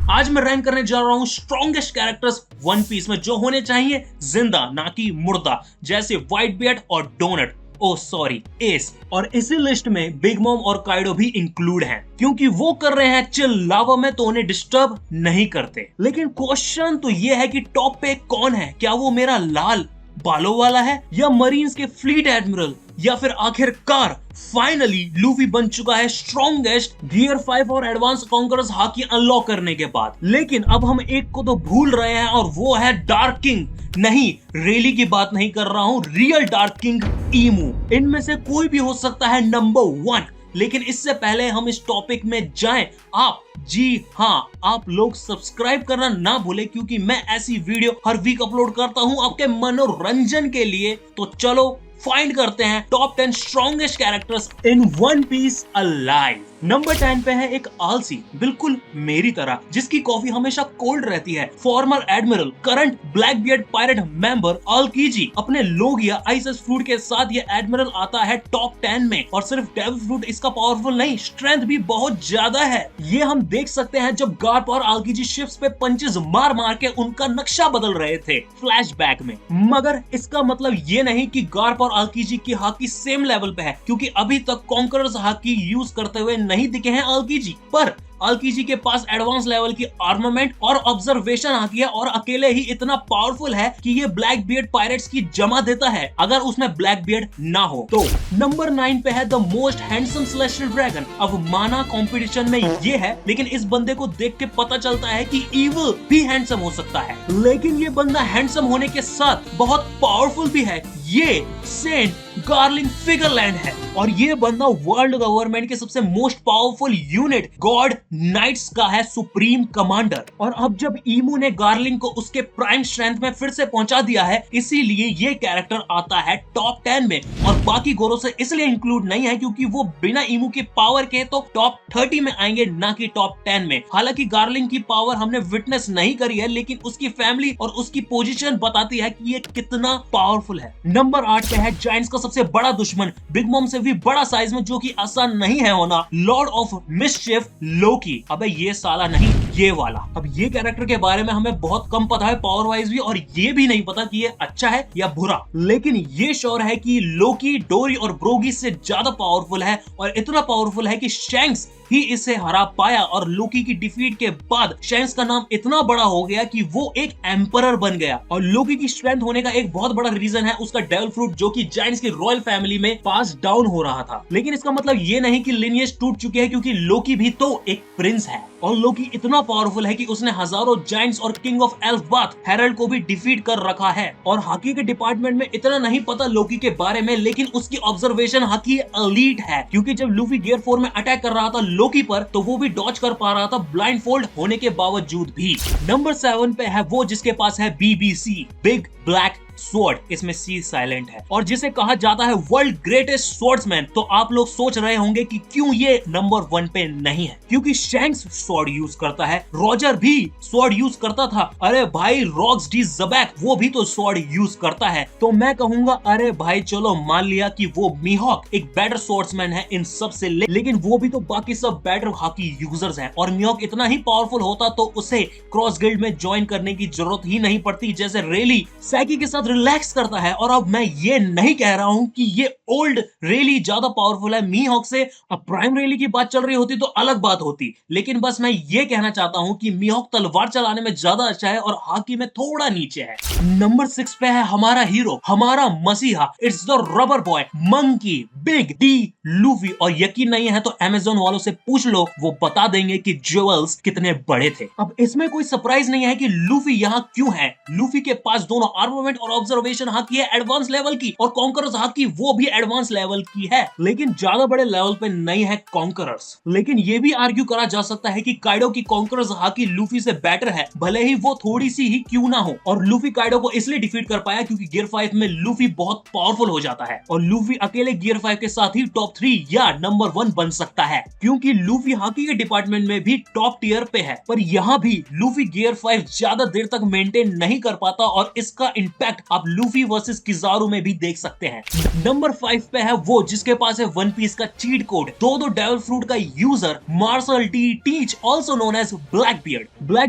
आज मैं रैंक करने जा रहा हूँ स्ट्रॉन्गेस्ट कैरेक्टर्स वन पीस में जो होने चाहिए जिंदा ना कि मुर्दा, जैसे व्हाइट बियर्ड और डोनट, ओ सॉरी एस। और इसी लिस्ट में बिग मॉम और काइडो भी इंक्लूड हैं क्योंकि वो कर रहे हैं चिल लावा में तो उन्हें डिस्टर्ब नहीं करते। लेकिन क्वेश्चन तो ये है कि टॉप पे कौन है? क्या वो मेरा लाल बालों वाला है या मरीन्स के फ्लीट एडमिरल, या फिर आखिरकार फाइनली लूफी बन चुका है स्ट्रॉन्गेस्ट गियर 5 और एडवांस कॉन्करर्स हाकी अनलॉक करने के बाद। लेकिन अब हम एक को तो भूल रहे हैं और वो है डार्क किंग। नहीं, रेली की बात नहीं कर रहा हूं, रियल डार्क किंग ईमू। इनमें से कोई भी हो सकता है नंबर 1। लेकिन इससे पहले हम इस टॉपिक में जाएं, आप लोग सब्सक्राइब करना ना भूलें क्योंकि मैं ऐसी वीडियो हर वीक अपलोड करता हूं आपके मनोरंजन के लिए। तो चलो फाइंड करते हैं top 10 strongest characters in One Piece alive. Number 10 पे है एक आलसी, बिल्कुल मेरी तरह, जिसकी कॉफी हमेशा कोल्ड रहती है, former admiral, current black beard pirate member आलकीजी। अपने लोगिया आइसस फ्रूट के साथ ये एडमिरल आता है टॉप 10 में। और सिर्फ डेविल फ्रूट इसका पावरफुल नहीं, स्ट्रेंथ भी बहुत ज्यादा है। ये हम देख सकते हैं जब गार्प और आलकीजी शिप्स पे पंचेस मार मार के उनका नक्शा बदल रहे थे फ्लैशबैक में। मगर इसका मतलब ये नहीं कि गार्प और आलकीजी की हाकी सेम लेवल पे है, क्योंकि अभी तक कॉन्करर्स हाकी यूज करते हुए नहीं दिखे हैं आलकीजी। पर आलकीजी के पास एडवांस लेवल की आर्मामेंट और ऑब्जर्वेशन हाकी है और अकेले ही इतना पावरफुल है कि ये ब्लैक बियर्ड पायरेट्स की जमा देता है अगर उसमें ब्लैक बियर्ड ना हो तो। नंबर 9 पे है the most handsome celestial dragon. अब माना कंपटीशन में ये है, लेकिन इस बंदे को देख के पता चलता है कि इविल भी हैंडसम हो सकता है। लेकिन ये बंदा हैंडसम होने के साथ बहुत पावरफुल भी है। ये सेंट गार्लिंग फिगरलैंड है और ये बंदा वर्ल्ड गवर्नमेंट के सबसे most powerful unit God Knights का है सुप्रीम कमांडर। और अब जब ईमू ने गार्लिंग को उसके प्राइम स्ट्रेंथ में फिर से पहुंचा दिया है, इसीलिए ये कैरेक्टर आता है टॉप 10 में। और बाकी गोरों से इसलिए इंक्लूड नहीं है क्योंकि वो बिना ईमू के पावर के तो टॉप 30 में आएंगे, ना कि टॉप 10 में। हालांकि गार्लिंग की पावर हमने विटनेस नहीं करी है, लेकिन उसकी फैमिली और उसकी पोजीशन बताती है कि ये कितना पावरफुल है। नंबर 8 पे है जायंट्स का सबसे बड़ा दुश्मन, बिग मॉम से भी बड़ा साइज में, जो कि आसान नहीं है होना, लॉर्ड ऑफ मिसचिफ लोकी। अबे ये साला नहीं, ये वाला। अब ये कैरेक्टर के बारे में हमें बहुत कम पता है पावर वाइज भी, और ये भी नहीं पता कि ये अच्छा है या बुरा। लेकिन ये श्योर है कि लोकी डोरी और ब्रोगी से ज्यादा पावरफुल है, और इतना पावरफुल है कि शैंक्स ही इसे हरा पाया। और लोकी की डिफीट के बाद शैंक्स का नाम इतना बड़ा हो गया कि वो एक एम्परर बन गया। और लोकी की स्ट्रेंथ होने का एक बहुत बड़ा रीजन है उसका डेविल फ्रूट, जो कि जायंट्स की रॉयल फैमिली में पास डाउन हो रहा था। लेकिन इसका मतलब ये नहीं कि लिनिएज टूट चुके हैं, क्योंकि लोकी भी तो एक प्रिंस है। और लोकी इतना पावरफुल है कि उसने हजारों जायंट्स और किंग ऑफ एल्फबाथ हेरल्ड को भी डिफीट कर रखा है। और हाकी के डिपार्टमेंट में इतना नहीं पता लोकी के बारे में, लेकिन उसकी ऑब्जर्वेशन हाकी एलीट है। क्योंकि जब लूफी गियर 4 में अटैक कर रहा था लोकी पर, तो वो भी डॉज कर पा रहा था ब्लाइंड फोल्ड होने के बावजूद भी। नंबर 7 पे है वो जिसके पास है बीबीसी, बिग ब्लैक स्वॉर्ड, इसमें सी साइलेंट है, और जिसे कहा जाता है वर्ल्ड ग्रेटेस्ट स्वॉर्ड्समैन। तो आप लोग सोच रहे होंगे कि क्यों ये नंबर 1 पे नहीं है। क्योंकि शैंक्स स्वॉर्ड यूज करता है, रॉजर भी स्वॉर्ड यूज करता था, अरे भाई रॉक्स डी ज़बैक वो भी तो स्वॉर्ड यूज करता है। तो मैं कहूंगा अरे भाई चलो मान लिया कि वो मीहॉक एक बेटर स्वॉर्ड्समैन है इन सब से, लेकिन वो भी तो बाकी सब बेटर हाकी यूजर्स हैं। और मीहॉक इतना ही पावरफुल होता तो उसे क्रॉस गिल्ड में ज्वाइन करने की जरूरत ही नहीं पड़ती, जैसे रेली सैकी के साथ रिलैक्स करता है। और अब मैं ये नहीं कह रहा हूं कि ये ओल्ड रेली ज्यादा पावरफुल है मीहॉक से। अब प्राइम रेली की बात चल रही होती तो अलग बात होती, लेकिन बस मैं ये कहना चाहता हूं कि मीहॉक तलवार चलाने में ज्यादा अच्छा है और हाकी में थोड़ा नीचे है। नंबर 6 पे है हमारा हीरो, हमारा मसीहा, it's the rubber boy monkey big D Luffy. और यकीन नहीं है तो अमेज़न वालों से पूछ लो, वो बता देंगे कि ज्वेल्स कितने बड़े थे। अब इसमें कोई सरप्राइज नहीं है कि लूफी यहाँ क्यों है। लूफी के पास दोनों आर्मामेंट और ऑब्जर्वेशन हाकी है एडवांस लेवल की, और कॉन्करर्स हाकी वो भी एडवांस लेवल की है, लेकिन ज्यादा बड़े लेवल पे नहीं है कॉन्करर्स। लेकिन ये भी आर्ग्यू करा जा सकता है कि काइडो की कॉन्करर्स हाकी लूफी से बेटर है, भले ही वो थोड़ी सी ही क्यों ना हो। और लूफी काइडो को इसलिए डिफीट कर पाया क्योंकि गियर 5 में लूफी बहुत पावरफुल हो जाता है, और लूफी अकेले गियर 5 के साथ ही टॉप 3 या नंबर 1 बन सकता है, क्योंकि लूफी हाकी के डिपार्टमेंट में भी टॉप टियर पे है। पर यहाँ भी लूफी गियर 5 ज्यादा देर तक मेंटेन नहीं कर पाता, और इसका इंपैक्ट आप लूफी वर्सेस किजारू में भी देख सकते हैं। नंबर 5 पे है वो जिसके पास है वन पीस का चीट कोड, दो डेविल फ्रूट का user Marshall D Teach also known as black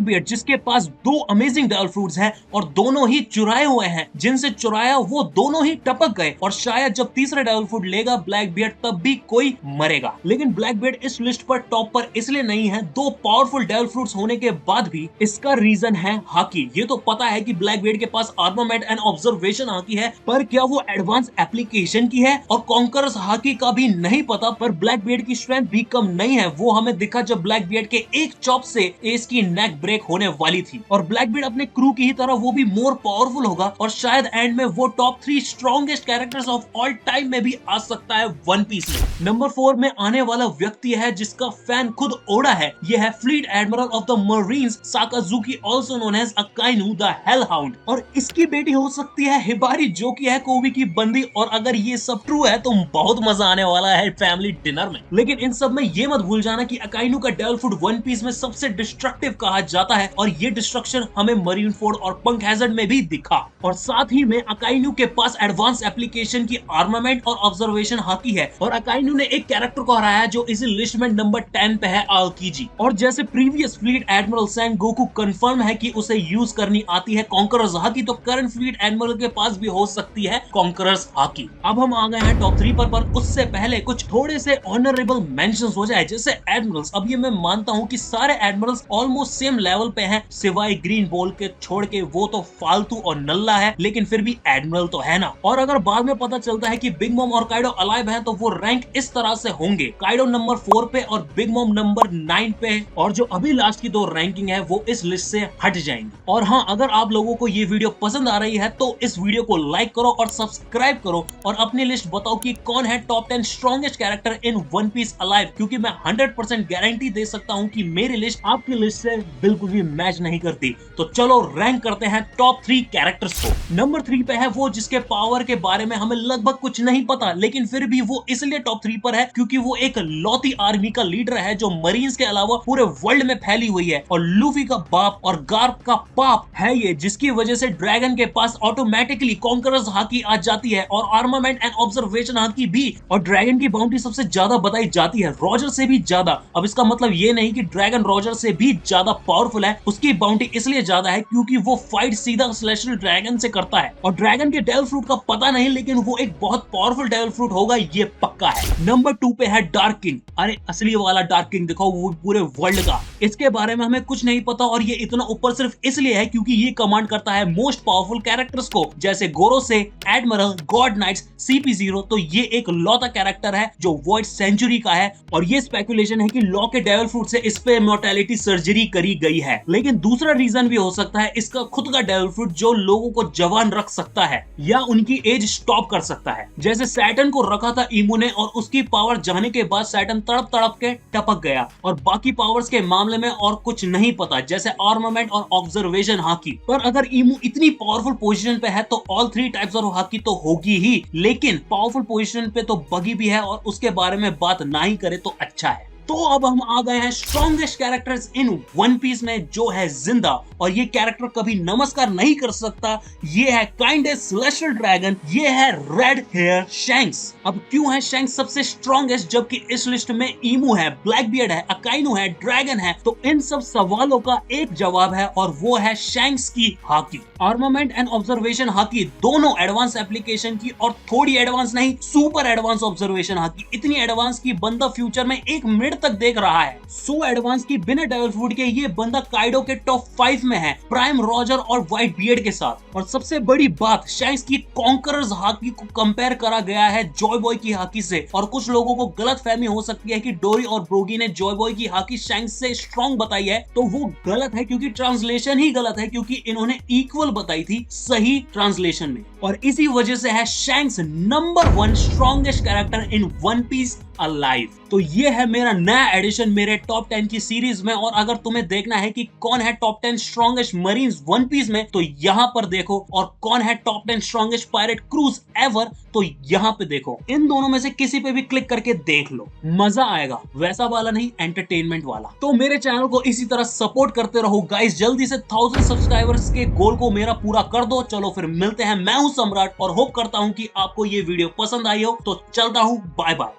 beard जिसके पास दो अमेजिंग डेविल फ्रूट्स हैं और दोनों ही चुराए हुए हैं, जिनसे चुराया वो दोनों ही टपक गए और शायद जब तीसरा डेविल फ्रूट लेगा ब्लैक बियर्ड तब भी कोई मरेगा। लेकिन ब्लैक बियर्ड इस लिस्ट पर टॉप पर इसलिए नहीं है, दो पावरफुल डेविल फ्रूट्स होने के बाद भी। इसका रीजन है हाकी। ये तो पता है कि ब्लैक बियर्ड के पास आर्मामेंट एंड ऑब्जर्वेशन हाकी है, पर क्या वो एडवांस एप्लीकेशन की है? और कॉन्करर्स हाकी का भी नहीं पता, पर ब्लैक बियर्ड की स्ट्रेंथ भी कम नहीं है। वो हमें दिखा जब ब्लैक बियर्ड के एक चॉप से एस की नेक ब्रेक होने वाली थी। और ब्लैक बियर्ड अपने क्रू की ही तरह वो भी मोर पावरफुल होगा और शायद एंड में वो top 3 strongest characters of all time में भी आ सकता है वन पीस में। नंबर 4 में आने वाला व्यक्ति है जिसका फैन खुद ओडा है। ये है fleet admiral of the marines Sakazuki also known as Akainu the hell hound. और इसकी बेटी हो सकती है हिबारी जो कि है कोबी की बंदी। और अगर ये सब ट्रू है तो बहुत मजा आने वाला है फैमिली डिनर में। लेकिन इन सब में ये मत भूल जाना कि अकाइनु का डेविल फ्रूट वन पीस में सबसे डिस्ट्रक्टिव कहा जाता है और ये डिस्ट्रक्शन हमें मरीनफोर्ड और पंक हैजर्ड में भी दिखा। और साथ ही में अकाइनु के पास एडवांस एप्लीकेशन की आर्मामेंट और ऑब्जर्वेशन हाकी है। और अकाइनु ने एक कैरेक्टर को हराया जो इसी लिस्ट में नंबर 10 पे है, आल्कीजी। और जैसे previous fleet admiral Sengoku confirm है कि उसे यूज करनी आती है कॉन्करर्स हाकी, तो करंट फ्लीट एडमिरल के पास भी हो सकती है कॉन्करर्स हाकी। अब हम आ गए हैं टॉप 3 पर उससे पहले कुछ थोड़े से ऑनरेबल मेंशंस हो जाए जैसे एडमिरल्स। अब ये मैं मानता हूँ कि सारे एडमिरल्स ऑलमोस्ट सेम लेवल पे हैं, सिवाय ग्रीन बॉल के छोड़ के, वो तो फालतू और नल्ला है, लेकिन फिर भी एडमिरल तो है ना। और अगर बाद में पता चलता है कि बिग मॉम और काइडो अलाइव हैं तो वो रैंक इस तरह से होंगे, काइडो नंबर 4 पे और बिग मॉम नंबर 9 पे, और जो अभी लास्ट की दो रैंकिंग है वो इस लिस्ट से हट जाएंगी। और हाँ, अगर आप लोगों को ये वीडियो पसंद आ रही है तो इस वीडियो को लाइक करो और सब्सक्राइब करो और अपनी लिस्ट बताओ कि कौन है top 10 strongest character in One Piece alive, क्योंकि मैं 100% गारंटी दे सकता हूँ कि मेरी लिस्ट आपकी लिस्ट से बिल्कुल भी मैच नहीं करती। तो चलो रैंक करते हैं टॉप 3 कैरेक्टर्स को। नंबर 3 पे है वो जिसके पावर के बारे में हमें लगभग कुछ नहीं पता, लेकिन फिर भी वो इसलिए टॉप 3 पर है क्योंकि वो एक लौती आर्मी का लीडर है जो मरीन्स के अलावा पूरे वर्ल्ड में फैली हुई है और लूफी का बाप और गार्प का पाप है ये, जिसकी वजह से ड्रैगन के पास ऑटोमेटिकली कॉन्करर्स हाकी आ जाती है और आर्मामेंट एंड ऑब्जर्वेशन हाकी भी। और ड्रैगन की बाउंड्री सबसे ज्यादा बताई जाती है, रॉजर से भी ज्यादा। अब इसका मतलब ये नहीं कि ड्रैगन रॉजर से भी ज्यादा पावरफुल है, उसकी बाउंड्री इसलिए ज्यादा है क्योंकि वो फाइट सीधा सेलेस्टियल ड्रैगन से करता है। और ड्रैगन के डेविल फ्रूट का पता नहीं, लेकिन वो एक बहुत पावरफुल डेविल फ्रूट होगा, ये पक्का है। नंबर 2 पे है डार्क किंग। अरे असली वाला डार्क किंग दिखाओ, वो पूरे वर्ल्ड का। इसके बारे में हमें कुछ नहीं पता और ये इतना ऊपर सिर्फ इसलिए है क्योंकि ये कमांड करता है मोस्ट पावरफुल कैरेक्टर्स को, जैसे गोरोसे, एडमिरल, गॉड नाइट्स, CP0। तो ये एक लॉ का कैरेक्टर है जो वॉइड सेंचुरी का है और ये स्पेकुलेशन है कि लॉ के डेविल फ्रूट से इस पे इमॉर्टैलिटी सर्जरी करी गई है। लेकिन दूसरा रीजन भी हो सकता है इसका खुद का डेविल फ्रूट जो लोगों को जवान रख सकता है या उनकी एज स्टॉप कर सकता है। जैसे सैटर्न को रखा था ईमू ने और उसकी पावर जाने के बाद सैटर्न तड़प तड़प के टपक गया। और बाकी पावर्स के मामले में और कुछ नहीं पता, जैसे आर्मामेंट और ऑब्जर्वेशन हाकी। पर अगर ईमू इतनी पावरफुल पोजीशन पे है तो ऑल 3 टाइप्स ऑफ हाकी तो होगी ही, लेकिन पावरफुल पोजीशन पे तो बगी भी है और उसके बारे में बात ना ही करे तो अच्छा है। तो अब हम आ गए हैं strongest characters in One Piece में, जो है जिंदा। और ये कैरेक्टर कभी नमस्कार नहीं कर सकता। ये है काइंडेस्ट सेलेस्टियल ड्रैगन, ये है रेड हेयर शैंक्स। अब क्यों है शैंक्स सबसे स्ट्रॉन्गेस्ट जबकि इस लिस्ट में ईमू है, ब्लैक बियर्ड है, अकाइनु है, ड्रैगन है? तो इन सब सवालों का एक जवाब है और वो है शैंक्स की hockey. Armament and observation hockey दोनों एडवांस एप्लीकेशन की, और थोड़ी एडवांस नहीं, सुपर एडवांस ऑब्जर्वेशन हाकी। इतनी एडवांस की बंदा फ्यूचर में 1 मिनट तक देख रहा है। सो एडवांस की बिना डेविल फ्रूट के ये बंदा काइडो के टॉप 5 में है, प्राइम रॉजर और व्हाइट बियर्ड के साथ। और सबसे बड़ी बात, शैंक्स की कॉन्करर्स हाकी को कंपेयर करा गया है जॉय बॉय की हाकी से। और कुछ लोगों को गलतफहमी हो सकती है कि डोरी और ब्रोगी ने जॉय बॉय की हाकी शैंक्स से स्ट्रॉन्ग बताई है, तो वो गलत है क्योंकि ट्रांसलेशन ही गलत है, क्योंकि इन्होंने इक्वल बताई थी सही ट्रांसलेशन में। और इसी वजह से है Shanks number 1 strongest character in One Piece alive. तो ये है मेरा नया एडिशन मेरे टॉप 10 की सीरीज में। और अगर तुम्हें देखना है कि कौन है top 10 strongest marines One Piece में, तो यहां पर देखो। और कौन है top 10 strongest pirate crews ever, तो यहां पे देखो। इन दोनों में से किसी पे भी क्लिक करके देख लो, मजा आएगा। वैसा वाला नहीं, एंटरटेनमेंट वाला। तो मेरे चैनल को इसी तरह सपोर्ट करते रहो गाइस। जल्दी से 1000 सब्सक्राइबर्स के गोल को मेरा पूरा कर दो। चलो फिर मिलते हैं। मैं हूं सम्राट और होप करता हूं कि आपको ये वीडियो पसंद आई हो। तो चलता हूं, बाय बाय।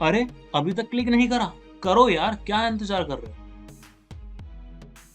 अरे अभी तक क्लिक नहीं करा? करो यार, क्या इंतजार कर रहे हो?